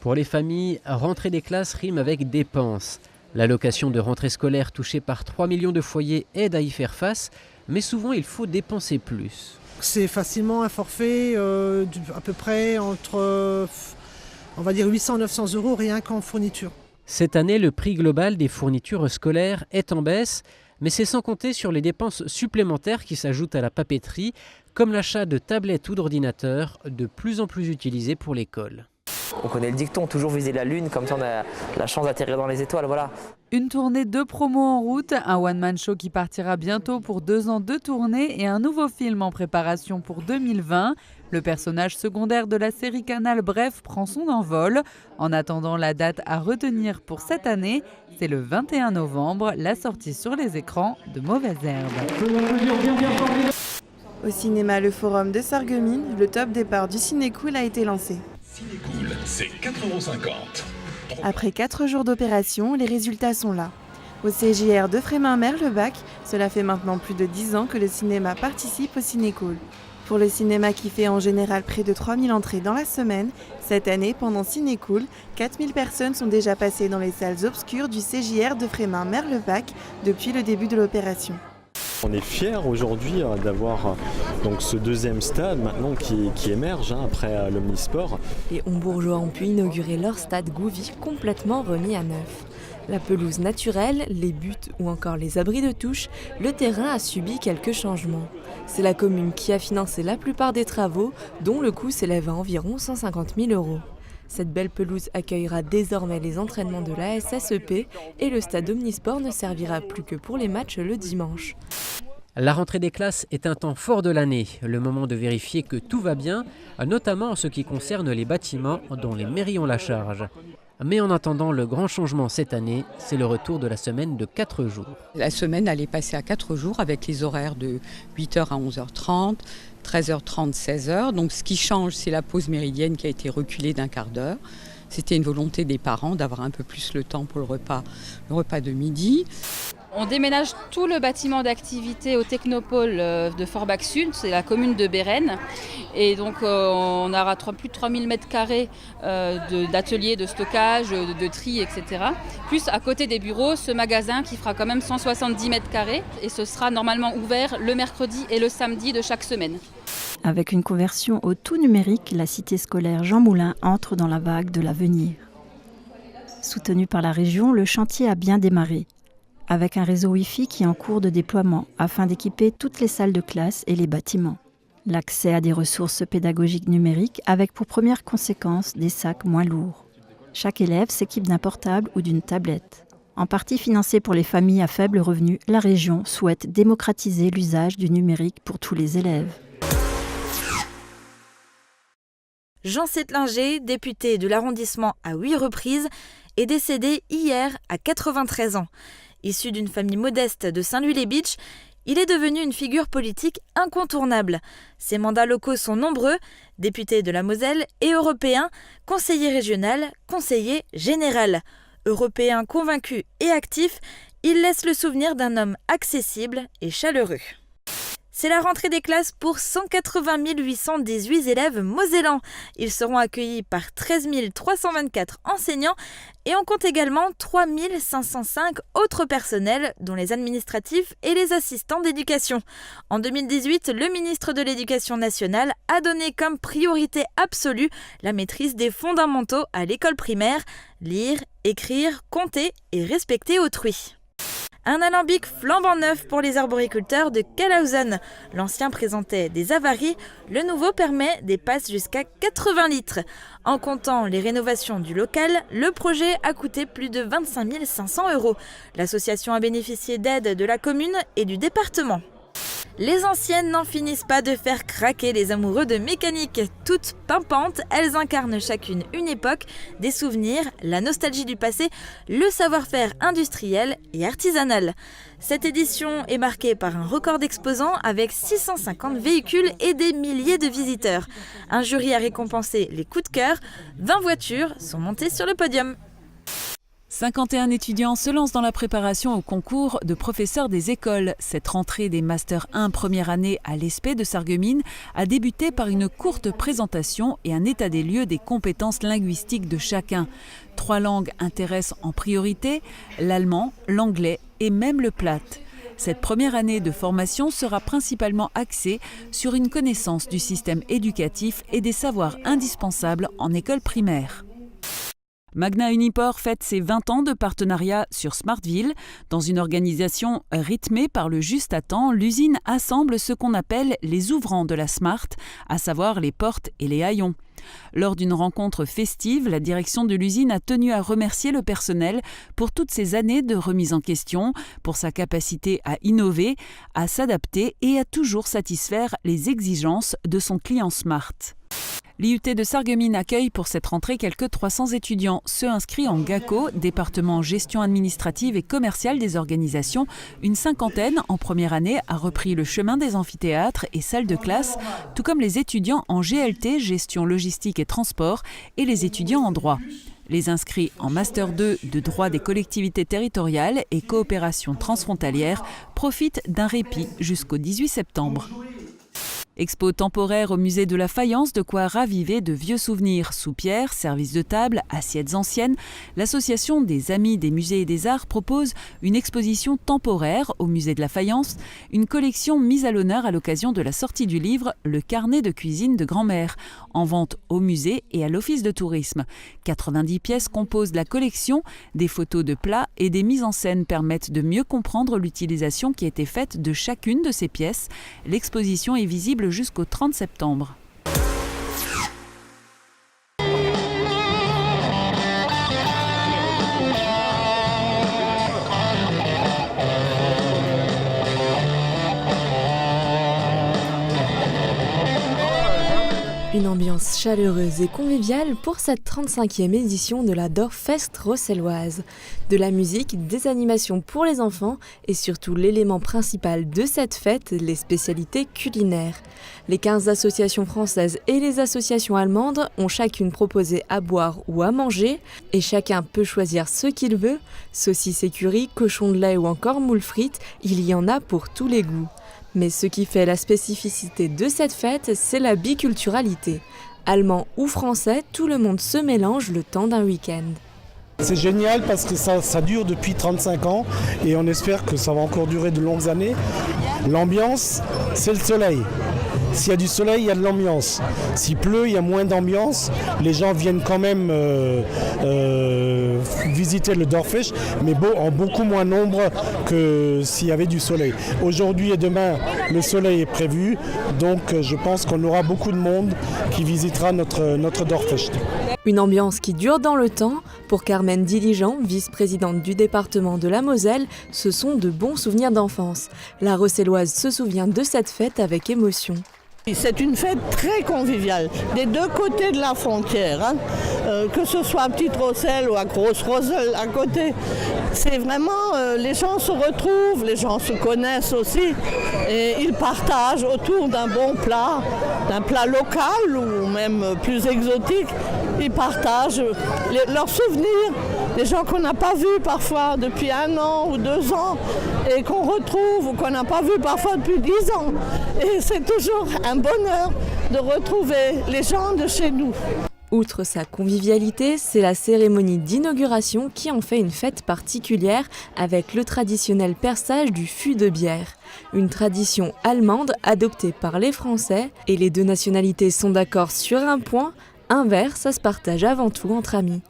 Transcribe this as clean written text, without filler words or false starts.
Pour les familles, rentrée des classes rime avec dépenses. L'allocation de rentrée scolaire touchée par 3 millions de foyers aide à y faire face, mais souvent il faut dépenser plus. C'est facilement un forfait à peu près entre, on va dire 800 à 900 euros rien qu'en fourniture. Cette année, le prix global des fournitures scolaires est en baisse, mais c'est sans compter sur les dépenses supplémentaires qui s'ajoutent à la papeterie, comme l'achat de tablettes ou d'ordinateurs de plus en plus utilisés pour l'école. On connaît le dicton, toujours viser la lune, comme ça on a la chance d'atterrir dans les étoiles, voilà. Une tournée de promos en route, un one-man show qui partira bientôt pour 2 ans de tournée et un nouveau film en préparation pour 2020. Le personnage secondaire de la série Canal Bref prend son envol. En attendant, la date à retenir pour cette année, c'est le 21 novembre, la sortie sur les écrans de Mauvaise Herbe. Au cinéma Le Forum de Sarreguemines, le top départ du Cinécool a été lancé. Cinécool, c'est 4,50 €. Après 4 jours d'opération, les résultats sont là. Au CJR de Frémin-Merlebac, cela fait maintenant plus de 10 ans que le cinéma participe au Cinécool. Pour le cinéma qui fait en général près de 3000 entrées dans la semaine, cette année, pendant Cinécool, 4000 personnes sont déjà passées dans les salles obscures du CJR de Frémin-Merlebac depuis le début de l'opération. On est fiers aujourd'hui d'avoir donc ce deuxième stade maintenant qui émerge après l'Omnisport. Les Hombourgeois ont pu inaugurer leur stade Gouvy complètement remis à neuf. La pelouse naturelle, les buts ou encore les abris de touche, le terrain a subi quelques changements. C'est la commune qui a financé la plupart des travaux, dont le coût s'élève à environ 150 000 €. Cette belle pelouse accueillera désormais les entraînements de la SSEP et le stade Omnisport ne servira plus que pour les matchs le dimanche. La rentrée des classes est un temps fort de l'année, le moment de vérifier que tout va bien, notamment en ce qui concerne les bâtiments dont les mairies ont la charge. Mais en attendant, le grand changement cette année, c'est le retour de la semaine de 4 jours. La semaine, elle est passée à 4 jours avec les horaires de 8h à 11h30, 13h30, 16h. Donc ce qui change, c'est la pause méridienne qui a été reculée d'1 quart d'heure. C'était une volonté des parents d'avoir un peu plus le temps pour le repas de midi. On déménage tout le bâtiment d'activité au Technopole de Forbach-Sud, c'est la commune de Bérennes. Et donc on aura plus de 3000 m² d'ateliers, de stockage, de tri, etc. Plus à côté des bureaux, ce magasin qui fera quand même 170 m². Et ce sera normalement ouvert le mercredi et le samedi de chaque semaine. Avec une conversion au tout numérique, la cité scolaire Jean Moulin entre dans la vague de l'avenir. Soutenu par la région, le chantier a bien démarré, avec un réseau Wi-Fi qui est en cours de déploiement afin d'équiper toutes les salles de classe et les bâtiments. L'accès à des ressources pédagogiques numériques avec pour première conséquence des sacs moins lourds. Chaque élève s'équipe d'un portable ou d'une tablette. En partie financée pour les familles à faible revenu, la région souhaite démocratiser l'usage du numérique pour tous les élèves. Jean Settlinger, député de l'arrondissement à 8 reprises, est décédé hier à 93 ans. Issu d'une famille modeste de Saint-Louis-les-Bitches, il est devenu une figure politique incontournable. Ses mandats locaux sont nombreux, député de la Moselle et européen, conseiller régional, conseiller général. Européen convaincu et actif, il laisse le souvenir d'un homme accessible et chaleureux. C'est la rentrée des classes pour 180 818 élèves mosellans. Ils seront accueillis par 13 324 enseignants et on compte également 3 505 autres personnels, dont les administratifs et les assistants d'éducation. En 2018, le ministre de l'Éducation nationale a donné comme priorité absolue la maîtrise des fondamentaux à l'école primaire, lire, écrire, compter et respecter autrui. Un alambic flambant neuf pour les arboriculteurs de Calhausen. L'ancien présentait des avaries, le nouveau permet des passes jusqu'à 80 litres. En comptant les rénovations du local, le projet a coûté plus de 25 500 €. L'association a bénéficié d'aide de la commune et du département. Les anciennes n'en finissent pas de faire craquer les amoureux de mécanique. Toutes pimpantes, elles incarnent chacune une époque, des souvenirs, la nostalgie du passé, le savoir-faire industriel et artisanal. Cette édition est marquée par un record d'exposants avec 650 véhicules et des milliers de visiteurs. Un jury a récompensé les coups de cœur, 20 voitures sont montées sur le podium. 51 étudiants se lancent dans la préparation au concours de professeurs des écoles. Cette rentrée des Master 1 première année à l'ESPE de Sarreguemines a débuté par une courte présentation et un état des lieux des compétences linguistiques de chacun. 3 langues intéressent en priorité, l'allemand, l'anglais et même le plate. Cette première année de formation sera principalement axée sur une connaissance du système éducatif et des savoirs indispensables en école primaire. Magna Uniport fête ses 20 ans de partenariat sur Smartville. Dans une organisation rythmée par le juste à temps, l'usine assemble ce qu'on appelle les ouvrants de la Smart, à savoir les portes et les haillons. Lors d'une rencontre festive, la direction de l'usine a tenu à remercier le personnel pour toutes ces années de remise en question, pour sa capacité à innover, à s'adapter et à toujours satisfaire les exigences de son client Smart. L'IUT de Sarreguemines accueille pour cette rentrée quelques 300 étudiants, ceux inscrits en GACO, département gestion administrative et commerciale des organisations. Une cinquantaine en première année a repris le chemin des amphithéâtres et salles de classe, tout comme les étudiants en GLT, gestion logistique et transport, et les étudiants en droit. Les inscrits en Master 2 de droit des collectivités territoriales et coopération transfrontalière profitent d'un répit jusqu'au 18 septembre. Expo temporaire au musée de la Faïence, de quoi raviver de vieux souvenirs. Soupières, services de table, assiettes anciennes, l'association des Amis des musées et des arts propose une exposition temporaire au musée de la Faïence, une collection mise à l'honneur à l'occasion de la sortie du livre Le carnet de cuisine de grand-mère, en vente au musée et à l'office de tourisme. 90 pièces composent la collection, des photos de plats et des mises en scène permettent de mieux comprendre l'utilisation qui a été faite de chacune de ces pièces. L'exposition est visible jusqu'au 30 septembre. Une ambiance chaleureuse et conviviale pour cette 35e édition de la Dorffest rosselloise. De la musique, des animations pour les enfants et surtout l'élément principal de cette fête, les spécialités culinaires. Les 15 associations françaises et les associations allemandes ont chacune proposé à boire ou à manger et chacun peut choisir ce qu'il veut. Saucisses et curry, cochon de lait ou encore moules frites, il y en a pour tous les goûts. Mais ce qui fait la spécificité de cette fête, c'est la biculturalité. Allemand ou français, tout le monde se mélange le temps d'un week-end. C'est génial parce que ça dure depuis 35 ans et on espère que ça va encore durer de longues années. L'ambiance, c'est le soleil. S'il y a du soleil, il y a de l'ambiance. S'il pleut, il y a moins d'ambiance. Les gens viennent quand même visiter le Dorffest, mais en beaucoup moins nombre que s'il y avait du soleil. Aujourd'hui et demain, le soleil est prévu, donc je pense qu'on aura beaucoup de monde qui visitera notre Dorffest. Une ambiance qui dure dans le temps. Pour Carmen Diligent, vice-présidente du département de la Moselle, ce sont de bons souvenirs d'enfance. La Rosselloise se souvient de cette fête avec émotion. C'est une fête très conviviale, des deux côtés de la frontière, que ce soit à Petite Rosselle ou à Grosse Rosselle à côté. C'est vraiment, les gens se retrouvent, les gens se connaissent aussi et ils partagent autour d'un bon plat, d'un plat local ou même plus exotique. Ils partagent leurs souvenirs, des gens qu'on n'a pas vus parfois depuis 1 an ou 2 ans et qu'on retrouve ou qu'on n'a pas vus parfois depuis 10 ans. Et c'est toujours un bonheur de retrouver les gens de chez nous. Outre sa convivialité, c'est la cérémonie d'inauguration qui en fait une fête particulière avec le traditionnel perçage du fût de bière. Une tradition allemande adoptée par les Français et les deux nationalités sont d'accord sur un point, un verre ça se partage avant tout entre amis.